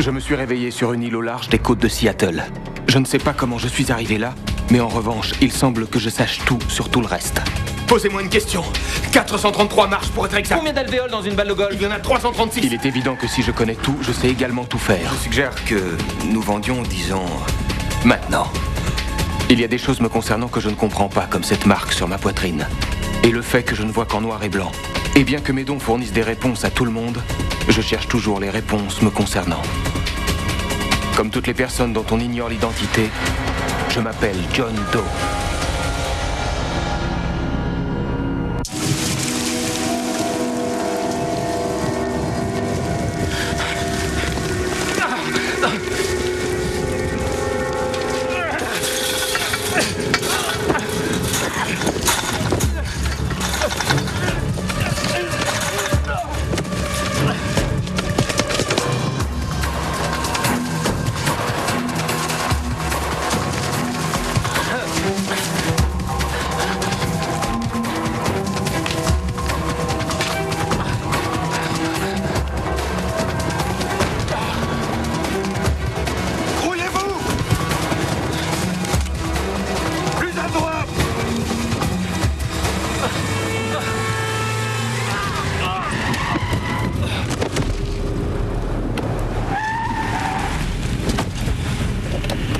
Je me suis réveillé sur une île au large des côtes de Seattle. Je ne sais pas comment je suis arrivé là, mais en revanche, il semble que je sache tout sur tout le reste. Posez-moi une question. 433 marches pour être exact. Combien d'alvéoles dans une balle de golf? Il y en a 336. Il est évident que si je connais tout, je sais également tout faire. Je suggère que nous vendions, disons, maintenant. Il y a des choses me concernant que je ne comprends pas, comme cette marque sur ma poitrine. Et le fait que je ne vois qu'en noir et blanc. Et bien que mes dons fournissent des réponses à tout le monde, je cherche toujours les réponses me concernant. Comme toutes les personnes dont on ignore l'identité, je m'appelle John Doe.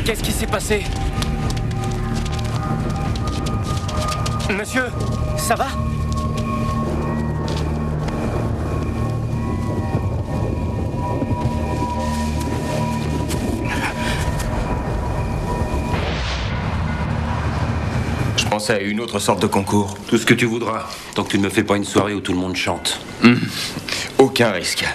Qu'est-ce qui s'est passé? Monsieur, ça va? Je pensais à une autre sorte de concours. Tout ce que tu voudras, tant que tu ne me fais pas une soirée où tout le monde chante. Aucun risque.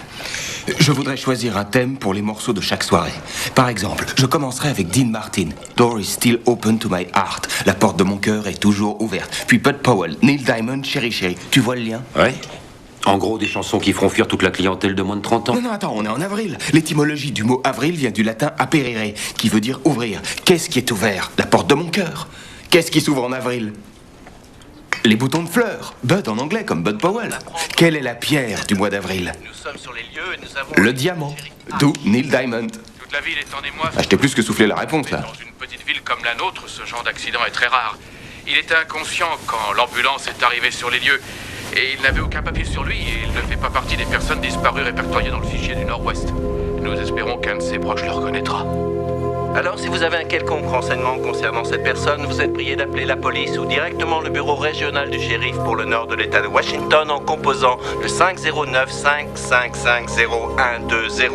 Je voudrais choisir un thème pour les morceaux de chaque soirée. Par exemple, je commencerai avec Dean Martin. Door is still open to my heart. La porte de mon cœur est toujours ouverte. Puis Bud Powell, Neil Diamond, Cherry Cherry. Tu vois le lien? Ouais. En gros, des chansons qui feront fuir toute la clientèle de moins de 30 ans. Non, attends, on est en avril. L'étymologie du mot avril vient du latin aperire, qui veut dire ouvrir. Qu'est-ce qui est ouvert? La porte de mon cœur. Qu'est-ce qui s'ouvre en avril? Les boutons de fleurs. Bud en anglais, comme Bud Powell. Quelle est la pierre du mois d'avril? Nous sommes sur les lieux et nous avons... Le diamant. D'où Neil Diamond. Toute la ville est en émoi. Ah, je t'ai plus que soufflé la réponse, là. Dans une petite ville comme la nôtre, ce genre d'accident est très rare. Il était inconscient quand l'ambulance est arrivée sur les lieux. Et il n'avait aucun papier sur lui et il ne fait pas partie des personnes disparues répertoriées dans le fichier du Nord-Ouest. Nous espérons qu'un de ses proches le reconnaîtra. Alors, si vous avez un quelconque renseignement concernant cette personne, vous êtes prié d'appeler la police ou directement le bureau régional du shérif pour le nord de l'État de Washington en composant le 509-555-0120.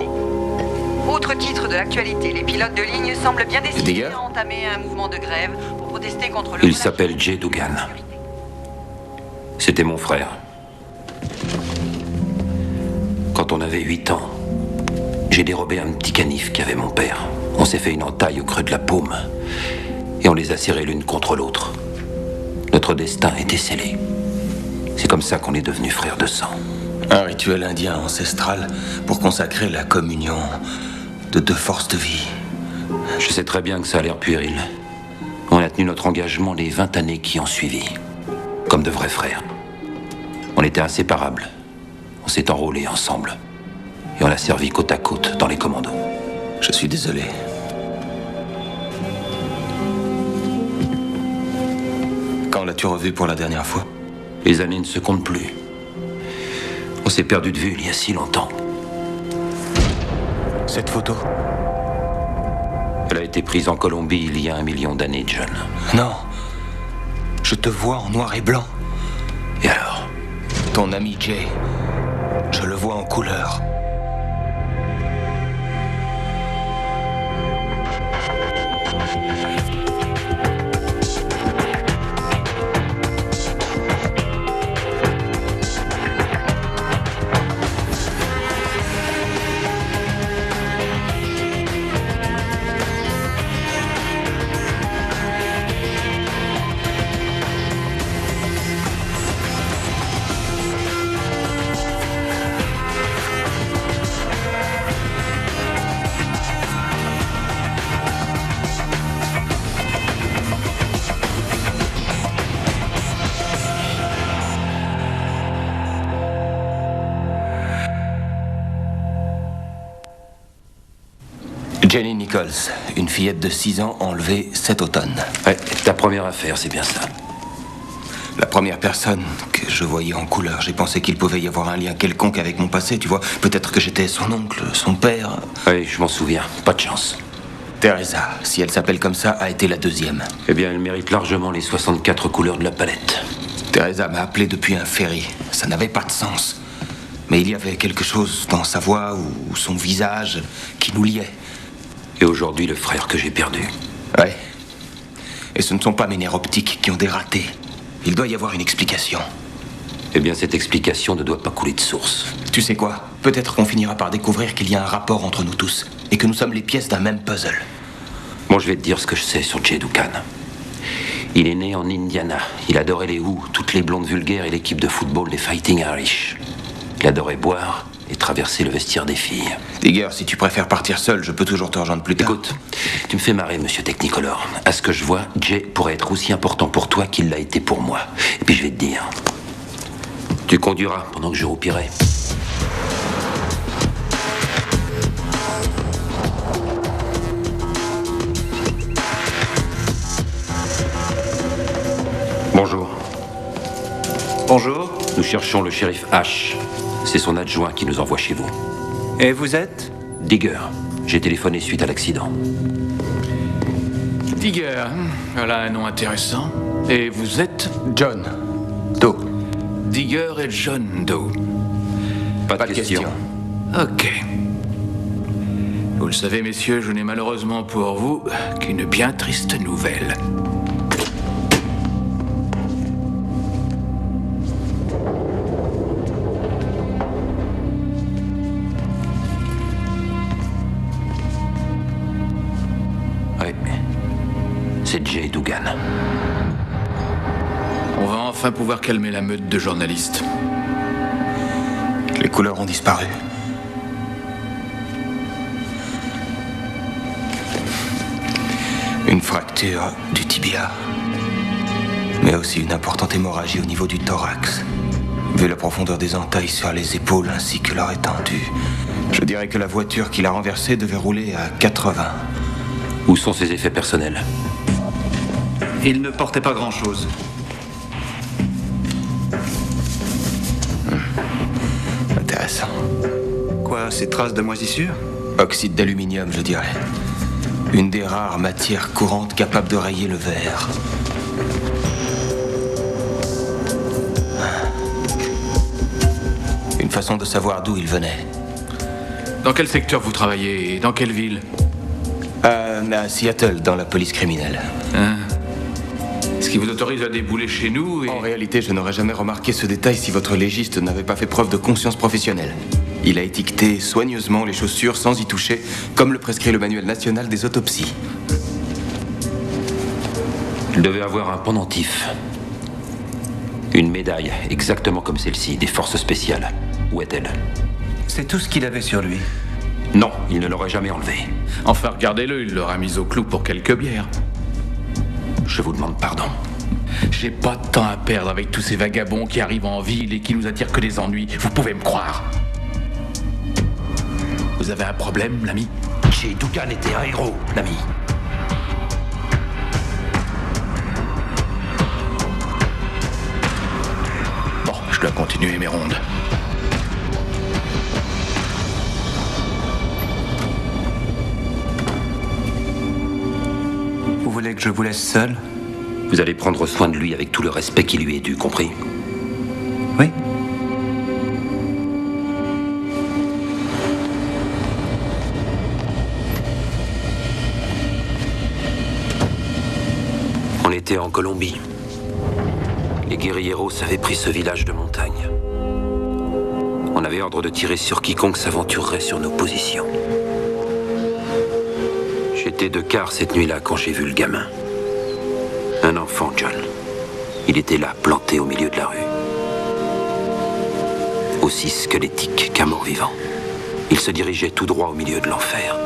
Autre titre de l'actualité, les pilotes de ligne semblent bien décidés dégâts à entamer un mouvement de grève pour protester contre le... Il s'appelle Jay Dugan. C'était mon frère. Quand on avait 8 ans, j'ai dérobé un petit canif qu'avait mon père. On s'est fait une entaille au creux de la paume et on les a serrés l'une contre l'autre. Notre destin était scellé. C'est comme ça qu'on est devenus frères de sang. Un rituel indien ancestral pour consacrer la communion de deux forces de vie. Je sais très bien que ça a l'air puéril. On a tenu notre engagement les 20 années qui ont suivi. Comme de vrais frères. On était inséparables. On s'est enrôlés ensemble. Et on a servi côte à côte dans les commandos. Je suis désolé. Quand l'as-tu revu pour la dernière fois? Les années ne se comptent plus. On s'est perdu de vue il y a si longtemps. Cette photo? Elle a été prise en Colombie il y a 1 million d'années, John. Non. Je te vois en noir et blanc. Et alors? Ton ami Jay, je le vois en couleur. Jenny Nichols, une fillette de 6 ans enlevée cet automne. Ouais, ta première affaire, c'est bien ça. La première personne que je voyais en couleur, j'ai pensé qu'il pouvait y avoir un lien quelconque avec mon passé, tu vois. Peut-être que j'étais son oncle, son père. Oui, je m'en souviens. Pas de chance. Teresa, si elle s'appelle comme ça, a été la deuxième. Eh bien, elle mérite largement les 64 couleurs de la palette. Teresa m'a appelé depuis un ferry. Ça n'avait pas de sens. Mais il y avait quelque chose dans sa voix ou son visage qui nous liait. Et aujourd'hui, le frère que j'ai perdu. Ouais. Et ce ne sont pas mes nerfs optiques qui ont dératé. Il doit y avoir une explication. Eh bien, cette explication ne doit pas couler de source. Tu sais quoi? Peut-être qu'on finira par découvrir qu'il y a un rapport entre nous tous. Et que nous sommes les pièces d'un même puzzle. Bon, je vais te dire ce que je sais sur Jay Doucan. Il est né en Indiana. Il adorait les Who, toutes les blondes vulgaires et l'équipe de football des Fighting Irish. Il adorait boire et traverser le vestiaire des filles. Digger, si tu préfères partir seul, je peux toujours te rejoindre plus tard. Écoute, tu me fais marrer, monsieur Technicolor. À ce que je vois, Jay pourrait être aussi important pour toi qu'il l'a été pour moi. Et puis je vais te dire, tu conduiras pendant que je roupirai. Bonjour. Bonjour. Nous cherchons le shérif H. C'est son adjoint qui nous envoie chez vous. Et vous êtes? Digger. J'ai téléphoné suite à l'accident. Digger, voilà un nom intéressant. Et vous êtes John Doe. Digger et John Doe. Pas de question. Ok. Vous le savez, messieurs, je n'ai malheureusement pour vous qu'une bien triste nouvelle. Oui. C'est Jay Doucan. On va enfin pouvoir calmer la meute de journalistes. Les couleurs ont disparu. Une fracture du tibia. Mais aussi une importante hémorragie au niveau du thorax. Vu la profondeur des entailles sur les épaules ainsi que leur étendue, je dirais que la voiture qui l'a renversé devait rouler à 80. Où sont ses effets personnels? Il ne portait pas grand-chose. Intéressant. Quoi, ces traces de moisissure? Oxyde d'aluminium, je dirais. Une des rares matières courantes capables de rayer le verre. Une façon de savoir d'où il venait. Dans quel secteur vous travaillez et dans quelle ville? À Seattle, dans la police criminelle. Ce qui vous autorise à débouler chez nous et... En réalité, je n'aurais jamais remarqué ce détail si votre légiste n'avait pas fait preuve de conscience professionnelle. Il a étiqueté soigneusement les chaussures sans y toucher, comme le prescrit le manuel national des autopsies. Il devait avoir un pendentif. Une médaille, exactement comme celle-ci, des forces spéciales. Où est-elle? C'est tout ce qu'il avait sur lui. Non, il ne l'aurait jamais enlevé. Enfin, regardez-le, il l'aura mis au clou pour quelques bières. Je vous demande pardon. J'ai pas de temps à perdre avec tous ces vagabonds qui arrivent en ville et qui nous attirent que des ennuis. Vous pouvez me croire. Vous avez un problème, l'ami? Jay Doucan était un héros, l'ami. Bon, je dois continuer mes rondes. Vous voulez que je vous laisse seul? Vous allez prendre soin de lui avec tout le respect qui lui est dû, compris? Oui. On était en Colombie. Les guérilleros avaient pris ce village de montagne. On avait ordre de tirer sur quiconque s'aventurerait sur nos positions. J'étais de quart cette nuit-là quand j'ai vu le gamin. Un enfant, John. Il était là, planté au milieu de la rue. Aussi squelettique qu'un mort-vivant. Il se dirigeait tout droit au milieu de l'enfer.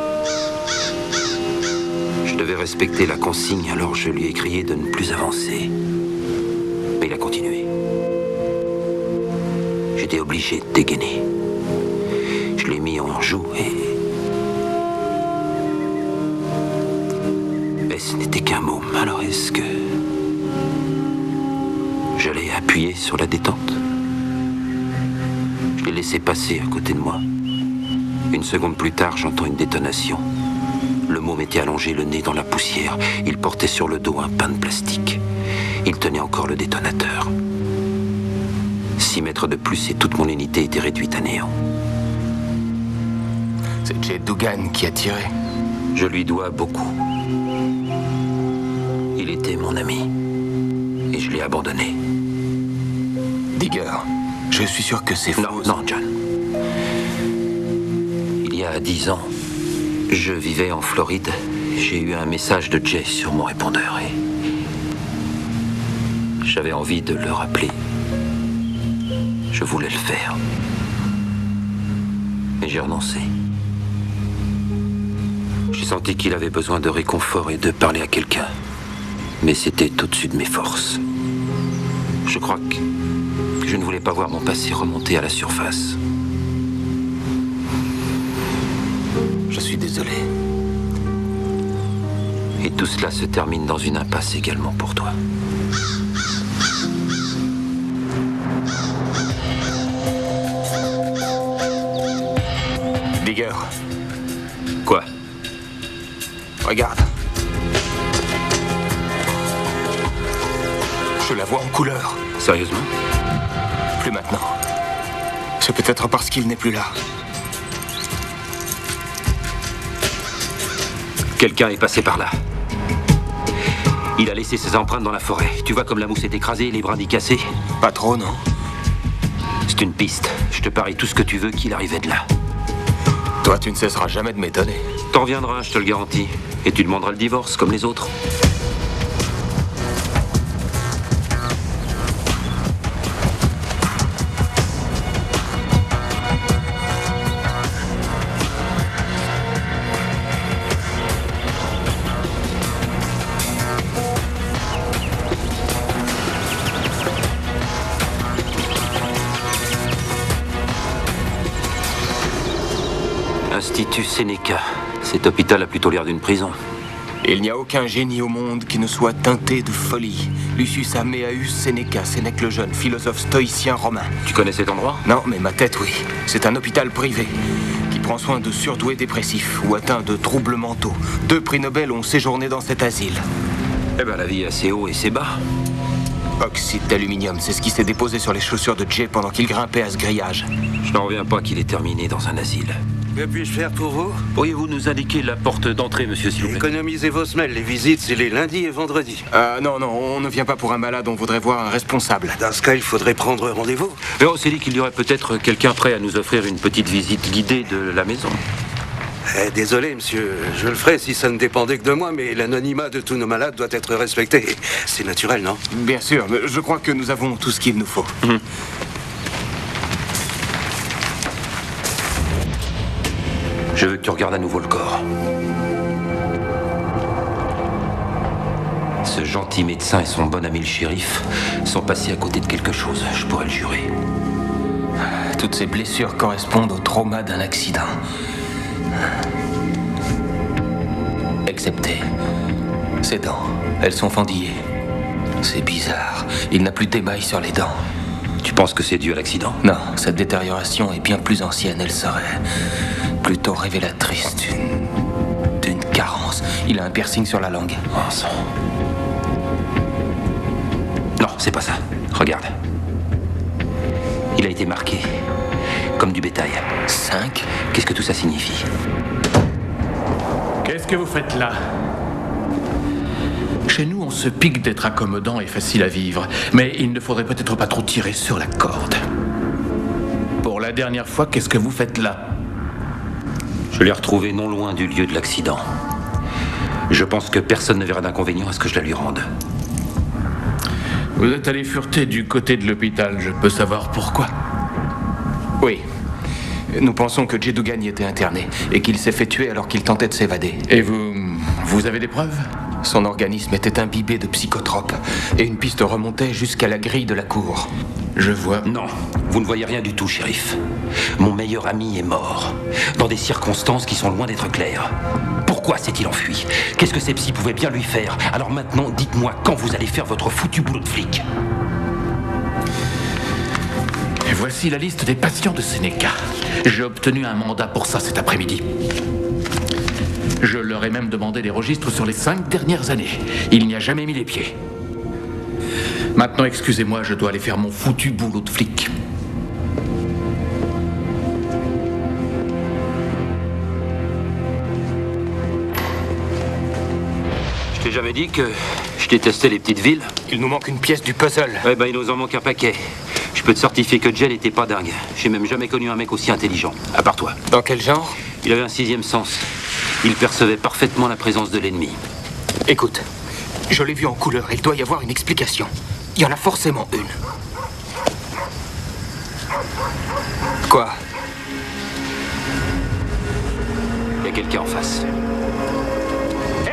Je devais respecter la consigne, alors je lui ai crié de ne plus avancer. Mais il a continué. J'étais obligé de dégainer. Je l'ai mis en joue et... fils n'était qu'un môme, alors est-ce que... je l'ai appuyé sur la détente? Je l'ai laissé passer à côté de moi. Une seconde plus tard, j'entends une détonation. Le môme était allongé, le nez dans la poussière. Il portait sur le dos un pain de plastique. Il tenait encore le détonateur. 6 mètres de plus et toute mon unité était réduite à néant. C'est Jay Dugan qui a tiré. Je lui dois beaucoup. Il était mon ami. Et je l'ai abandonné. Digger, je suis sûr que c'est faux. Non, John. Il y a 10 ans, je vivais en Floride. J'ai eu un message de Jay sur mon répondeur et... j'avais envie de le rappeler. Je voulais le faire. Mais j'ai renoncé. J'ai senti qu'il avait besoin de réconfort et de parler à quelqu'un. Mais c'était au-dessus de mes forces. Je crois que je ne voulais pas voir mon passé remonter à la surface. Je suis désolé. Et tout cela se termine dans une impasse également pour toi. Digger. Quoi? Regarde. Je la vois en couleur. Sérieusement? Plus maintenant. C'est peut-être parce qu'il n'est plus là. Quelqu'un est passé par là. Il a laissé ses empreintes dans la forêt. Tu vois comme la mousse est écrasée et les brindilles cassées? Pas trop, non? C'est une piste. Je te parie tout ce que tu veux qu'il arrivait de là. Toi, tu ne cesseras jamais de m'étonner. T'en reviendras, je te le garantis. Et tu demanderas le divorce, comme les autres. Institut Seneca. Cet hôpital a plutôt l'air d'une prison. Il n'y a aucun génie au monde qui ne soit teinté de folie. Lucius Ammianus Seneca, Sénèque le jeune, philosophe stoïcien romain. Tu connais cet endroit? Non, mais ma tête, oui. C'est un hôpital privé qui prend soin de surdoués dépressifs ou atteints de troubles mentaux. 2 prix Nobel ont séjourné dans cet asile. Eh ben, la vie est assez haut et c'est bas. Oxyde d'aluminium, c'est ce qui s'est déposé sur les chaussures de Jay pendant qu'il grimpait à ce grillage. Je n'en reviens pas qu'il ait terminé dans un asile. Que puis-je faire pour vous? Pourriez-vous nous indiquer la porte d'entrée, monsieur, s'il vous plaît? Économisez vos semaines, les visites, c'est les lundis et vendredis. Non, on ne vient pas pour un malade, on voudrait voir un responsable. Dans ce cas, il faudrait prendre rendez-vous. Mais on s'est dit qu'il y aurait peut-être quelqu'un prêt à nous offrir une petite visite guidée de la maison. Désolé, monsieur, je le ferai si ça ne dépendait que de moi, mais l'anonymat de tous nos malades doit être respecté. C'est naturel, non? Bien sûr, mais je crois que nous avons tout ce qu'il nous faut. Je veux que tu regardes à nouveau le corps. Ce gentil médecin et son bon ami le shérif sont passés à côté de quelque chose, je pourrais le jurer. Toutes ces blessures correspondent au trauma d'un accident. Excepté ses dents. Elles sont fendillées. C'est bizarre. Il n'a plus d'émail sur les dents. Tu penses que c'est dû à l'accident? Non, cette détérioration est bien plus ancienne. Elle serait plutôt révélatrice d'une carence. Il a un piercing sur la langue. Oh, sang. Non, c'est pas ça. Regarde. Il a été marqué. Comme du bétail. 5? Qu'est-ce que tout ça signifie? Qu'est-ce que vous faites là? Chez nous, on se pique d'être accommodant et facile à vivre, mais il ne faudrait peut-être pas trop tirer sur la corde. Pour la dernière fois, qu'est-ce que vous faites là? Je l'ai retrouvé non loin du lieu de l'accident. Je pense que personne ne verra d'inconvénient à ce que je la lui rende. Vous êtes allé fureter du côté de l'hôpital, je peux savoir pourquoi? Oui. Nous pensons que Jay Dugan y était interné et qu'il s'est fait tuer alors qu'il tentait de s'évader. Et vous avez des preuves? Son organisme était imbibé de psychotropes et une piste remontait jusqu'à la grille de la cour. Je vois. Non, vous ne voyez rien du tout, shérif. Mon meilleur ami est mort, dans des circonstances qui sont loin d'être claires. Pourquoi Pourquoi s'est-il enfui? Qu'est-ce que ces psys pouvaient bien lui faire? Alors maintenant, dites-moi quand vous allez faire votre foutu boulot de flic. Et voici la liste des patients de Seneca. J'ai obtenu un mandat pour ça cet après-midi. Je leur ai même demandé des registres sur les 5 dernières années. Il n'y a jamais mis les pieds. Maintenant, excusez-moi, je dois aller faire mon foutu boulot de flic. Je t'ai jamais dit que je détestais les petites villes? Il nous manque une pièce du puzzle. Ouais, il nous en manque un paquet. Je peux te certifier que Jell était pas dingue. J'ai même jamais connu un mec aussi intelligent, à part toi. Dans quel genre? Il avait un 6e sens. Il percevait parfaitement la présence de l'ennemi. Écoute, je l'ai vu en couleur. Il doit y avoir une explication. Il y en a forcément une. Quoi? Il y a quelqu'un en face. Hé!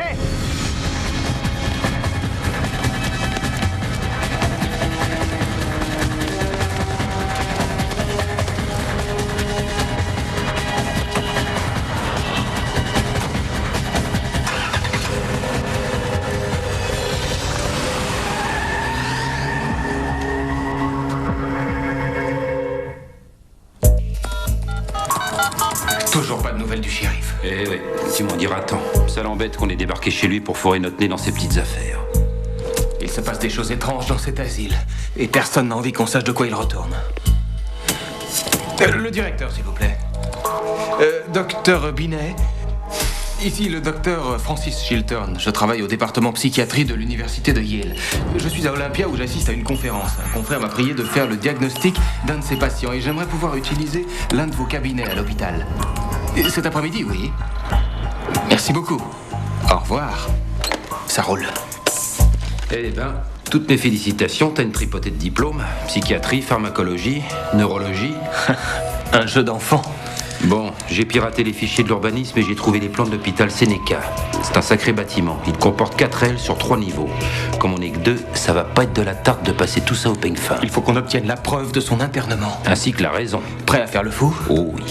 Toujours pas de nouvelles du shérif. Eh oui, tu m'en diras tant. Ça l'embête qu'on ait débarqué chez lui pour fourrer notre nez dans ses petites affaires. Il se passe des choses étranges dans cet asile. Et personne n'a envie qu'on sache de quoi il retourne. Le directeur, s'il vous plaît. Docteur Binet. Ici le docteur Francis Chilton. Je travaille au département psychiatrie de l'université de Yale. Je suis à Olympia où j'assiste à une conférence. Un confrère m'a prié de faire le diagnostic d'un de ses patients et j'aimerais pouvoir utiliser l'un de vos cabinets à l'hôpital. Cet après-midi, oui. Merci beaucoup. Au revoir. Ça roule. Eh ben, toutes mes félicitations, t'as une tripotée de diplômes. Psychiatrie, pharmacologie, neurologie. Un jeu d'enfant. Bon, j'ai piraté les fichiers de l'urbanisme et j'ai trouvé les plans de l'hôpital Seneca. C'est un sacré bâtiment. Il comporte 4 ailes sur 3 niveaux. Comme on n'est que 2, ça va pas être de la tarte de passer tout ça au peigne fin. Il faut qu'on obtienne la preuve de son internement. Ainsi que la raison. Prêt à faire le fou? Oh oui.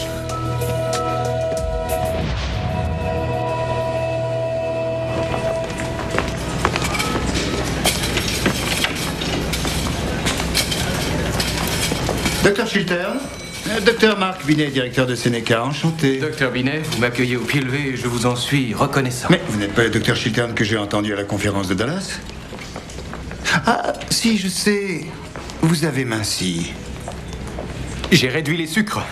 Docteur Chilton, docteur Marc Binet, directeur de Seneca, enchanté. Docteur Binet, vous m'accueillez au pied levé et je vous en suis reconnaissant. Mais vous n'êtes pas le docteur Chilton que j'ai entendu à la conférence de Dallas? Ah, si, je sais. Vous avez minci. J'ai réduit les sucres.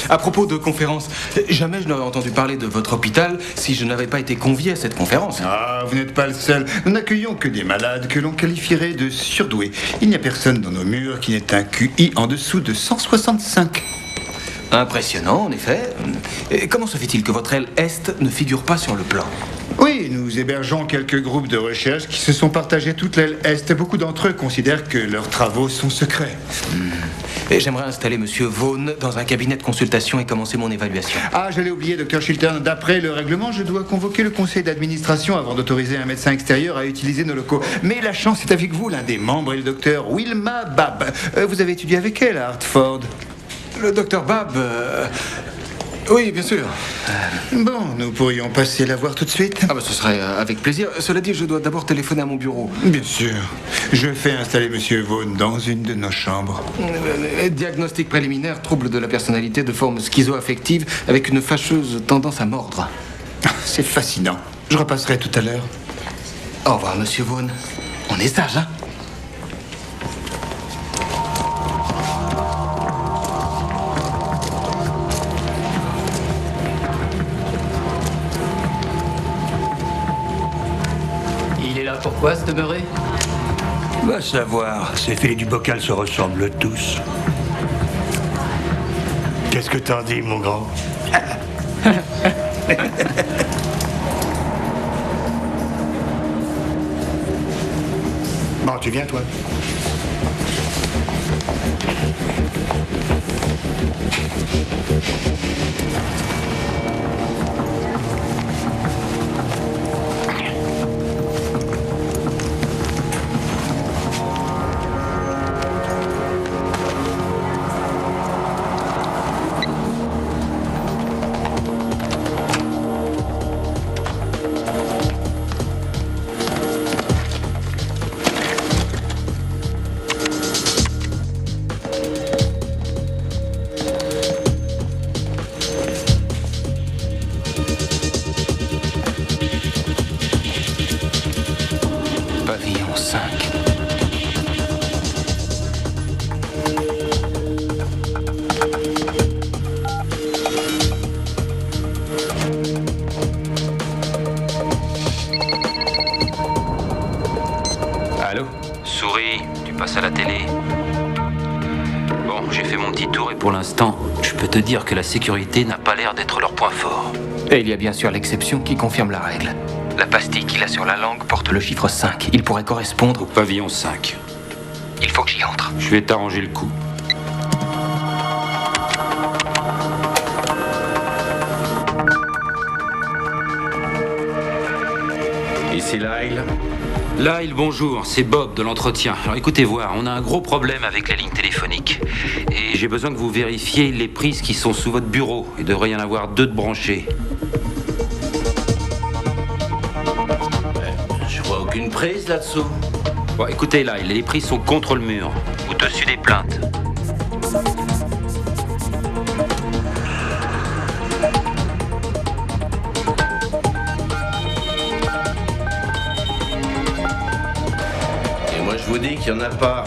À propos de conférences, jamais je n'aurais entendu parler de votre hôpital si je n'avais pas été convié à cette conférence. Ah, vous n'êtes pas le seul. Nous n'accueillons que des malades que l'on qualifierait de surdoués. Il n'y a personne dans nos murs qui n'ait un QI en dessous de 165. Impressionnant, en effet. Et comment se fait-il que votre aile Est ne figure pas sur le plan? Oui, nous hébergeons quelques groupes de recherche qui se sont partagés toute l'aile Est. Beaucoup d'entre eux considèrent que leurs travaux sont secrets. Et j'aimerais installer Monsieur Vaughn dans un cabinet de consultation et commencer mon évaluation. Ah, j'allais oublier, Dr. Chilton. D'après le règlement, je dois convoquer le conseil d'administration avant d'autoriser un médecin extérieur à utiliser nos locaux. Mais la chance est avec vous. L'un des membres est le docteur Wilma Babb. Vous avez étudié avec elle à Hartford. Le docteur Babb... Oui, bien sûr. Bon, nous pourrions passer la voir tout de suite. Ah bah ce serait avec plaisir. Cela dit, je dois d'abord téléphoner à mon bureau. Bien sûr. Je fais installer Monsieur Vaughn dans une de nos chambres. Diagnostic préliminaire, trouble de la personnalité de forme schizo-affective avec une fâcheuse tendance à mordre. C'est fascinant. Je repasserai tout à l'heure. Au revoir, Monsieur Vaughn. On est sage, hein? Pourquoi se demeurer? Va savoir, ces filets du bocal se ressemblent tous. Qu'est-ce que t'en dis, mon grand? Bon, tu viens, toi? passe à la télé. Bon, j'ai fait mon petit tour et pour l'instant, je peux te dire que la sécurité n'a pas l'air d'être leur point fort. Et il y a bien sûr l'exception qui confirme la règle. La pastille qu'il a sur la langue porte le chiffre 5. Il pourrait correspondre au pavillon 5. Il faut que j'y entre. Je vais t'arranger le coup. Ici Lyle. Lyle, bonjour, c'est Bob de l'entretien. Alors écoutez voir, on a un gros problème avec la ligne téléphonique. Et j'ai besoin que vous vérifiez les prises qui sont sous votre bureau. Il devrait y en avoir 2 de branchées. Je vois aucune prise là-dessous. Bon, écoutez Lyle, les prises sont contre le mur, au-dessus des plaintes. Je vous dis qu'il n'y en a pas.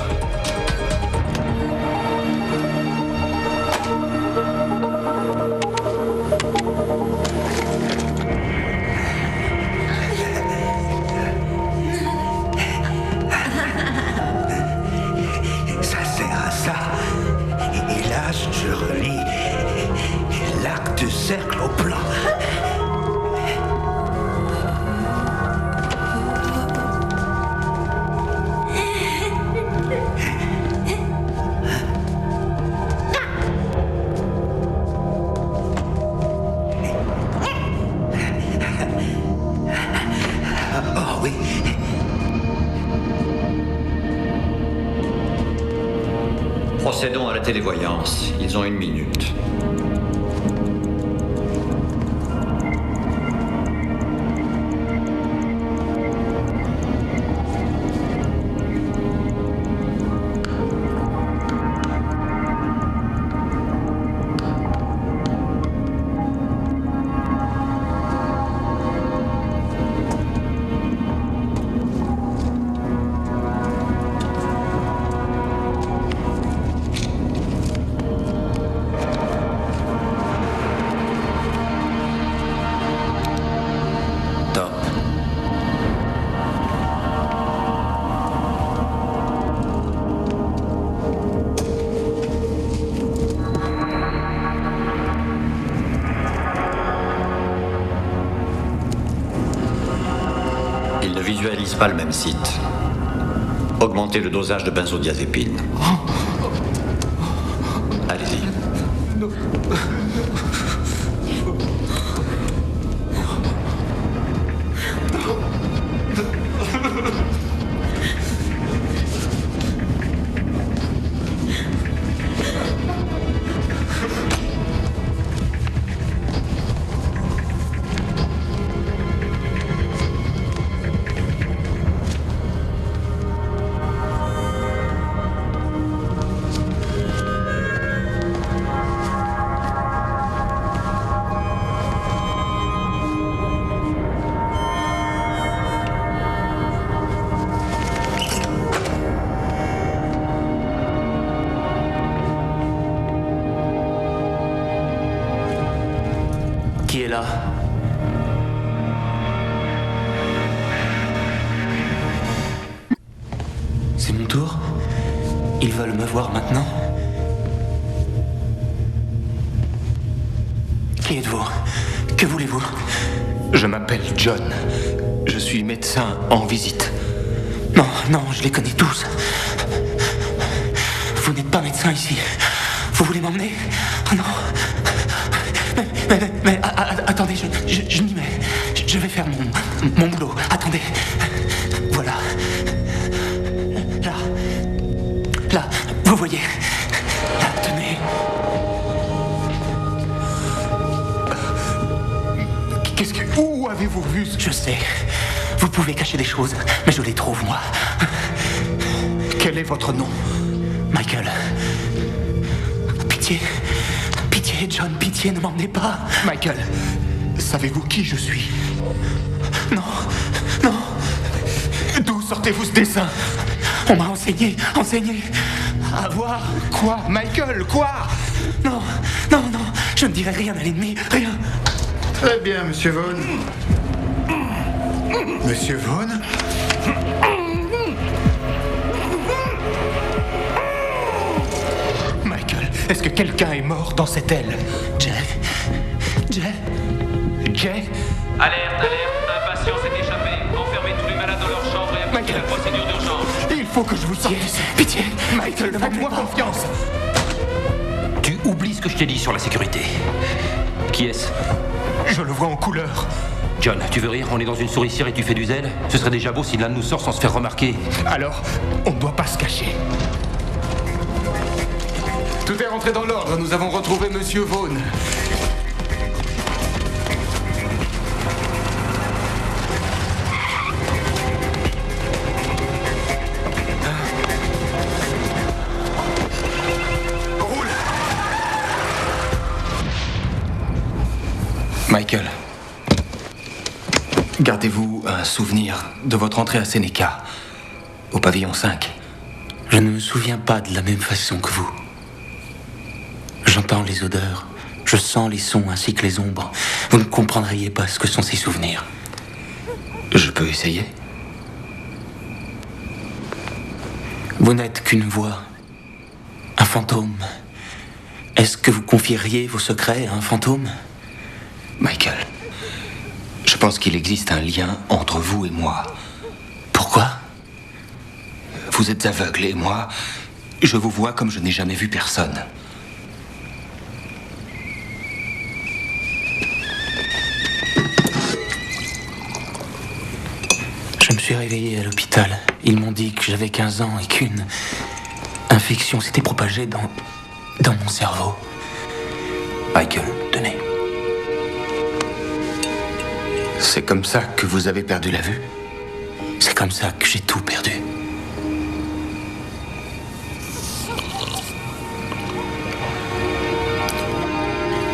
Ça sert à ça. Et là, je relis l'arc du cercle au plan. Procédons à la télévoyance. Ils ont 1 minute. Ils ne visualisent pas le même site. Augmentez le dosage de benzodiazépine. Allez-y. Qui est là? C'est mon tour? Ils veulent me voir maintenant? Qui êtes-vous? Que voulez-vous? Je m'appelle John. Je suis médecin en visite. Non, non, je les connais tous. Vous n'êtes pas médecin ici. Vous voulez m'emmener? Oh non. Mais attendez, je m'y mets. Je vais faire mon boulot. Attendez. Voilà. Là, vous voyez. Là, tenez. Où avez-vous vu? Je sais. Vous pouvez cacher des choses, mais je les trouve, moi. Quel est votre nom? Michael. Pitié. Pitié, John, pitié, ne m'emmenez pas. Michael, savez-vous qui je suis? Non, non. D'où sortez-vous ce dessin? On m'a enseigné à voir. Quoi? Michael, quoi? Non, non, non, je ne dirai rien à l'ennemi, rien. Très bien, Monsieur Vaughn. Monsieur Vaughn? Est-ce que quelqu'un est mort dans cette aile? Jay? Alerte, un patient s'est échappé. Enfermez tous les malades dans leur chambre et appliquez la procédure d'urgence. Il faut que je vous sorte ici. Pitié, Michael, faites-moi confiance. Tu oublies ce que je t'ai dit sur la sécurité. Qui est-ce? Je le vois en couleur. John, tu veux rire? On est dans une souricière et tu fais du zèle? Ce serait déjà beau si l'un de nous sort sans se faire remarquer. Alors, on ne doit pas se cacher. Tout est rentré dans l'ordre. Nous avons retrouvé Monsieur Vaughn. Michael, gardez-vous un souvenir de votre entrée à Seneca, au pavillon 5? Je ne me souviens pas de la même façon que vous. J'entends les odeurs, je sens les sons ainsi que les ombres. Vous ne comprendriez pas ce que sont ces souvenirs. Je peux essayer? Vous n'êtes qu'une voix, un fantôme. Est-ce que vous confieriez vos secrets à un fantôme? Michael, je pense qu'il existe un lien entre vous et moi. Pourquoi? Vous êtes aveugle et moi, je vous vois comme je n'ai jamais vu personne. Je me suis réveillé à l'hôpital. Ils m'ont dit que j'avais 15 ans et qu'une infection s'était propagée dans mon cerveau. Michael, tenez. C'est comme ça que vous avez perdu la vue? C'est comme ça que j'ai tout perdu.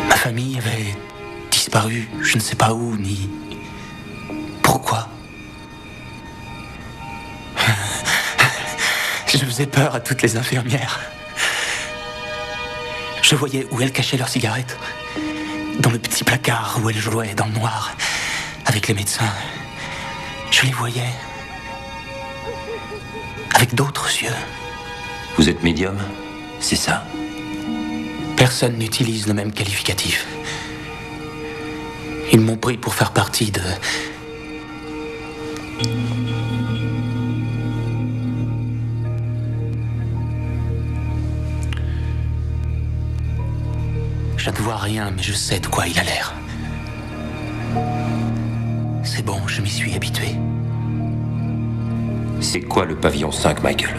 Ma famille avait disparu, je ne sais pas où, ni pourquoi. Je faisais peur à toutes les infirmières. Je voyais où elles cachaient leurs cigarettes. Dans le petit placard où elles jouaient dans le noir. Avec les médecins, je les voyais avec d'autres yeux. Vous êtes médium? C'est ça? Personne n'utilise le même qualificatif. Ils m'ont pris pour faire partie de... Je ne vois rien, mais je sais de quoi il a l'air. C'est bon, je m'y suis habitué. C'est quoi le pavillon 5, Michael?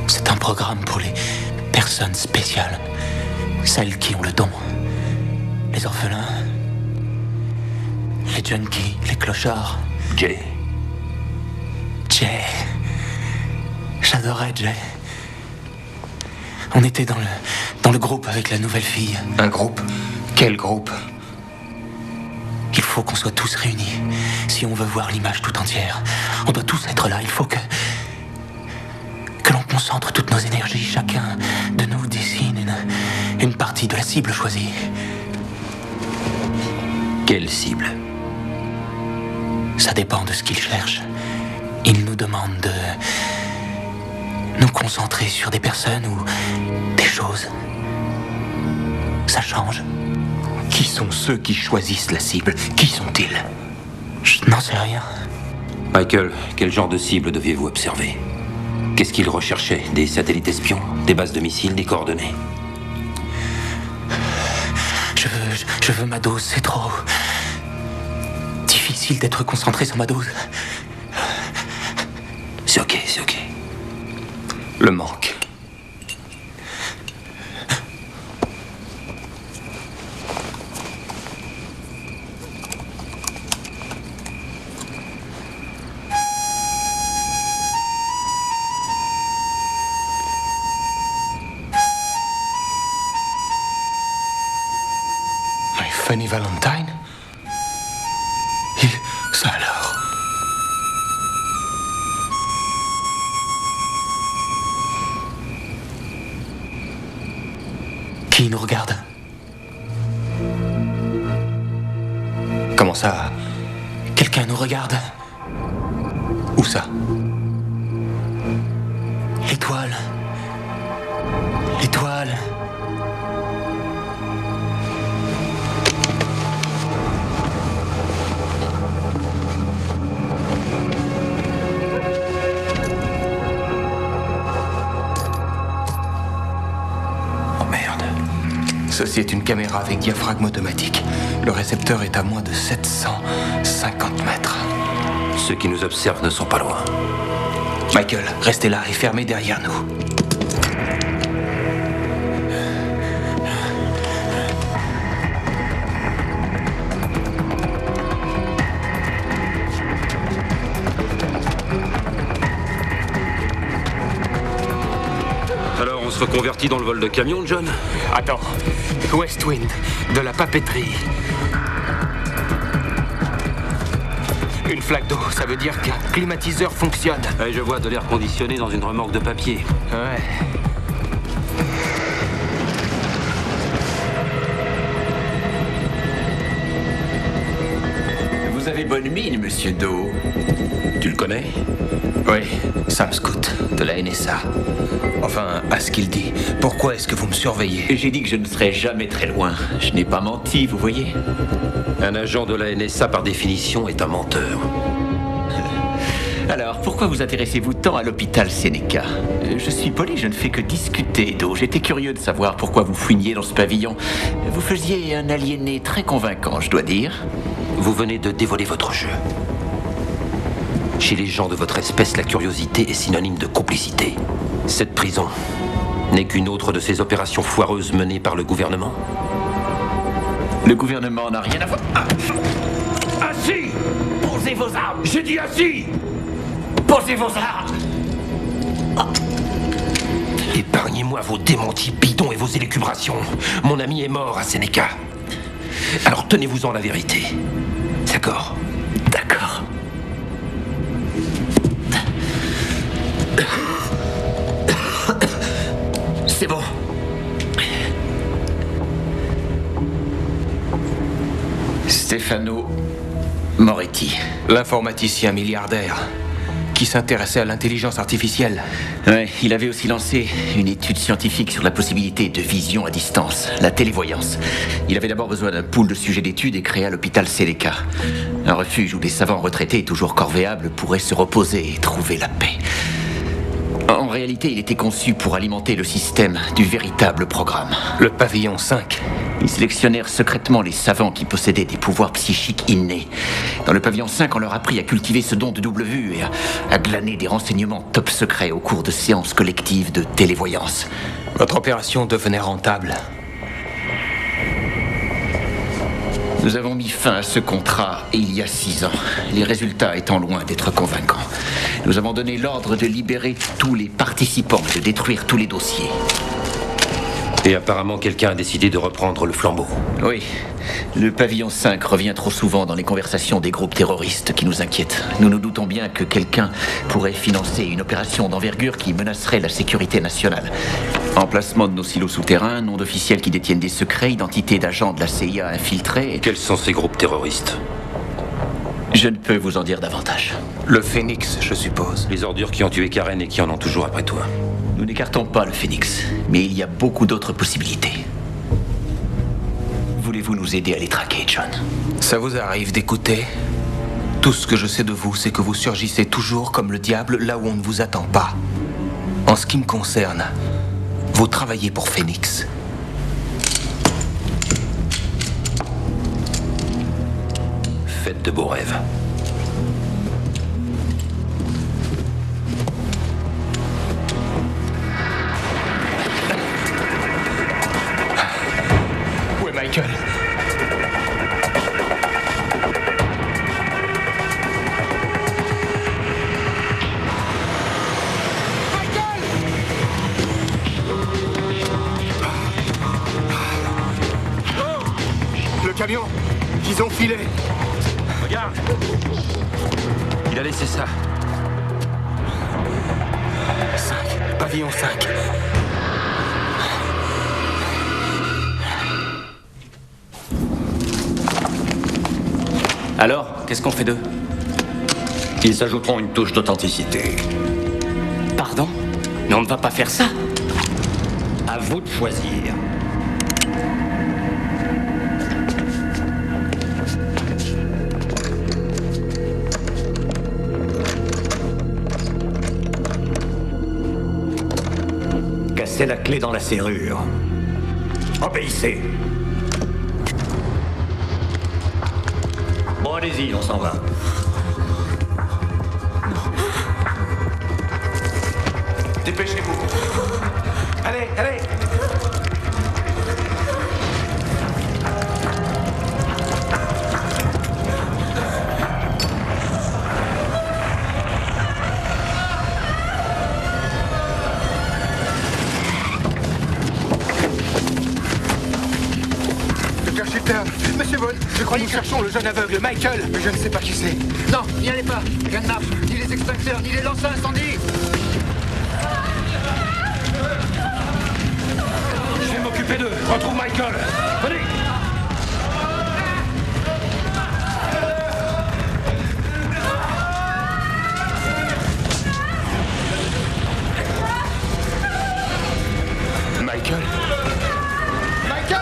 C'est un programme pour les personnes spéciales. Celles qui ont le don. Les orphelins. Les junkies, les clochards. Jay. J'adorais Jay. On était dans le groupe avec la nouvelle fille. Un groupe? Quel groupe? Il faut qu'on soit tous réunis. Si on veut voir l'image tout entière, on doit tous être là. Il faut que l'on concentre toutes nos énergies. Chacun de nous dessine une partie de la cible choisie. Quelle cible? Ça dépend de ce qu'il cherche. Il nous demande de nous concentrer sur des personnes ou des choses. Ça change. Qui sont ceux qui choisissent la cible? Qui sont-ils? Je n'en sais rien. Michael, quel genre de cible deviez-vous observer? Qu'est-ce qu'ils recherchaient? Des satellites espions? Des bases de missiles? Des coordonnées? Je veux ma dose, c'est trop difficile d'être concentré sur ma dose. C'est ok, c'est ok. Le manque. Fanny Valentine? Ça alors? Qui nous regarde? Comment ça? Quelqu'un nous regarde. Où ça? L'étoile. L'étoile. Ceci est une caméra avec diaphragme automatique. Le récepteur est à moins de 750 mètres. Ceux qui nous observent ne sont pas loin. Michael, restez là et fermez derrière nous. Alors, on se reconvertit dans le vol de camion, John? Attends. Westwind, de la papeterie. Une flaque d'eau, ça veut dire qu'un climatiseur fonctionne. Et je vois de l'air conditionné dans une remorque de papier. Ouais. Vous avez bonne mine, monsieur Doe. Tu le connais? Oui, Sam Scout, de la NSA. Enfin, à ce qu'il dit. Pourquoi est-ce que vous me surveillez? J'ai dit que je ne serais jamais très loin. Je n'ai pas menti, vous voyez. Un agent de la NSA, par définition, est un menteur. Alors, pourquoi vous intéressez-vous tant à l'hôpital Seneca? Je suis poli, je ne fais que discuter, Doe. J'étais curieux de savoir pourquoi vous fouiniez dans ce pavillon. Vous faisiez un aliéné très convaincant, je dois dire. Vous venez de dévoiler votre jeu. Chez les gens de votre espèce, la curiosité est synonyme de complicité. Cette prison n'est qu'une autre de ces opérations foireuses menées par le gouvernement. Le gouvernement n'a rien à voir... Assis! Posez vos armes! J'ai dit assis! Posez vos armes! Épargnez-moi vos démentis bidons et vos élucubrations. Mon ami est mort à Seneca. Alors tenez-vous-en la vérité. D'accord? D'accord. C'est bon. Stefano Moretti. L'informaticien milliardaire qui s'intéressait à l'intelligence artificielle. Ouais, il avait aussi lancé une étude scientifique sur la possibilité de vision à distance, la télévoyance. Il avait d'abord besoin d'un pool de sujets d'études et créa l'hôpital Seneca. Un refuge où des savants retraités, toujours corvéables, pourraient se reposer et trouver la paix. En réalité, il était conçu pour alimenter le système du véritable programme. Le pavillon 5. Ils sélectionnèrent secrètement les savants qui possédaient des pouvoirs psychiques innés. Dans le pavillon 5, on leur apprit à cultiver ce don de double vue et à glaner des renseignements top secrets au cours de séances collectives de télévoyance. Votre opération devenait rentable. Nous avons mis fin à ce contrat il y a 6 ans, les résultats étant loin d'être convaincants. Nous avons donné l'ordre de libérer tous les participants, de détruire tous les dossiers. Et apparemment, quelqu'un a décidé de reprendre le flambeau. Oui. Le pavillon 5 revient trop souvent dans les conversations des groupes terroristes qui nous inquiètent. Nous nous doutons bien que quelqu'un pourrait financer une opération d'envergure qui menacerait la sécurité nationale. Emplacement de nos silos souterrains, nom d'officiels qui détiennent des secrets, identité d'agents de la CIA infiltrés... Quels sont ces groupes terroristes? Je ne peux vous en dire davantage. Le Phénix, je suppose. Les ordures qui ont tué Karen et qui en ont toujours après toi. Nous n'écartons pas le Phénix, mais il y a beaucoup d'autres possibilités. Voulez-vous nous aider à les traquer, John? Ça vous arrive d'écouter? Tout ce que je sais de vous, c'est que vous surgissez toujours comme le diable là où on ne vous attend pas. En ce qui me concerne, vous travaillez pour Phénix. Faites de beaux rêves. Où est Michael? Le camion! Ils ont filé! Regarde! Il a laissé ça. 5, pavillon 5. Alors, qu'est-ce qu'on fait d'eux? Ils ajouteront une touche d'authenticité. Pardon? Mais on ne va pas faire ça. À vous de choisir. Cassez la clé dans la serrure. Obéissez. Bon, allez-y, on s'en va. Dépêchez-vous. Allez, allez. Dr. Chiltern, Monsieur Vaughn, je crois que nous cherchons le jeune aveugle, Michael. Mais je ne sais pas qui c'est. Non, n'y allez pas. Rien ne marche. Ni les extincteurs, ni les lanceurs incendie. Je vais m'occuper d'eux. Retrouve Michael. Venez. Michael. Michael!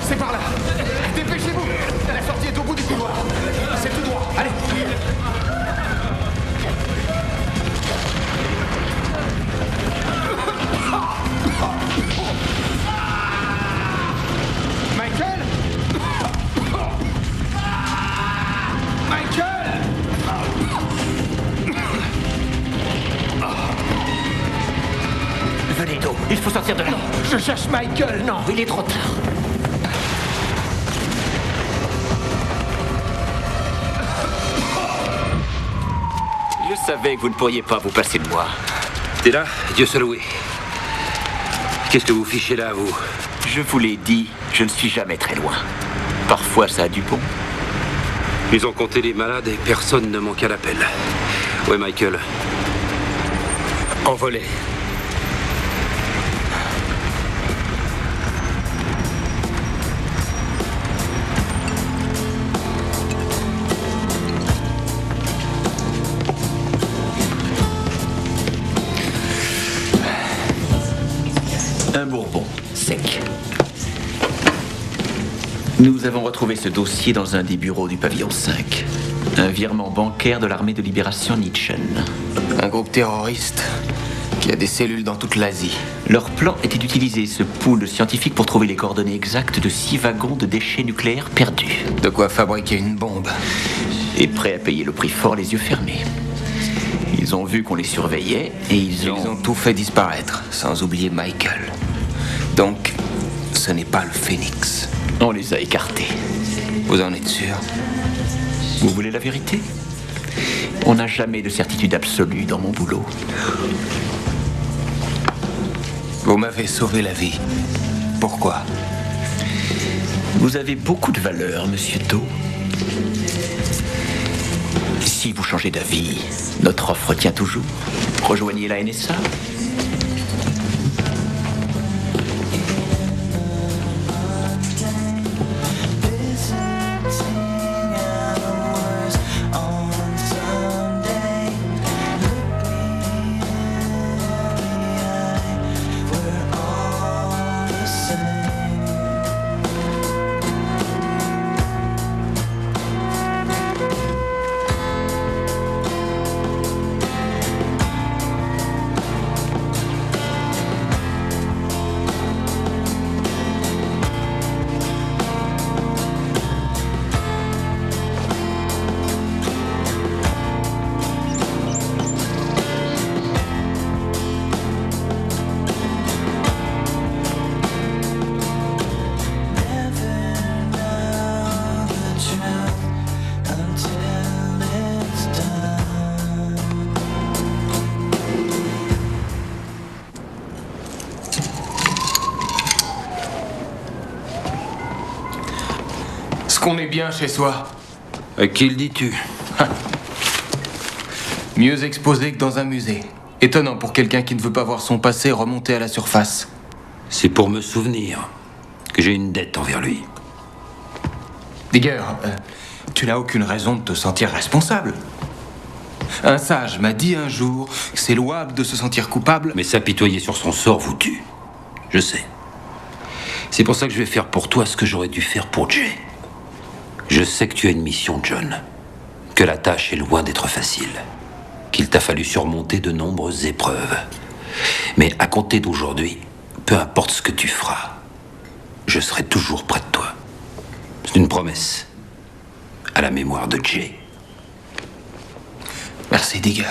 C'est par là. Dépêchez-vous. La sortie est au bout du couloir. C'est tout droit. Allez. Michael? Michael? Venez, Do. Il faut sortir de là. Je cherche Michael. Non, il est trop tard. Je savais que vous ne pourriez pas vous passer de moi. T'es là, Dieu seul loué. Qu'est-ce que vous fichez là, vous? Je vous l'ai dit, je ne suis jamais très loin. Parfois, ça a du bon. Ils ont compté les malades et personne ne manque à l'appel. Ouais, Michael. Envolé. Un bourbon sec. Nous avons retrouvé ce dossier dans un des bureaux du pavillon 5. Un virement bancaire de l'armée de libération Nietzsche. Un groupe terroriste qui a des cellules dans toute l'Asie. Leur plan était d'utiliser ce pool scientifique pour trouver les coordonnées exactes de 6 wagons de déchets nucléaires perdus. De quoi fabriquer une bombe. Et prêts à payer le prix fort les yeux fermés. Ils ont vu qu'on les surveillait et ils ont tout fait disparaître, sans oublier Michael. Donc, ce n'est pas le Phénix. On les a écartés. Vous en êtes sûr? Vous voulez la vérité? On n'a jamais de certitude absolue dans mon boulot. Vous m'avez sauvé la vie. Pourquoi? Vous avez beaucoup de valeur, monsieur Do. Si vous changez d'avis, notre offre tient toujours. Rejoignez la NSA. qu'on est bien chez soi. À qui le dis-tu? Mieux exposé que dans un musée. Étonnant pour quelqu'un qui ne veut pas voir son passé remonter à la surface. C'est pour me souvenir que j'ai une dette envers lui. Digger, tu n'as aucune raison de te sentir responsable. Un sage m'a dit un jour que c'est louable de se sentir coupable. Mais s'apitoyer sur son sort vous tue. Je sais. C'est pour ça que je vais faire pour toi ce que j'aurais dû faire pour Jay. Je sais que tu as une mission, John. Que la tâche est loin d'être facile. Qu'il t'a fallu surmonter de nombreuses épreuves. Mais à compter d'aujourd'hui, peu importe ce que tu feras, je serai toujours près de toi. C'est une promesse. À la mémoire de Jay. Merci, Digger.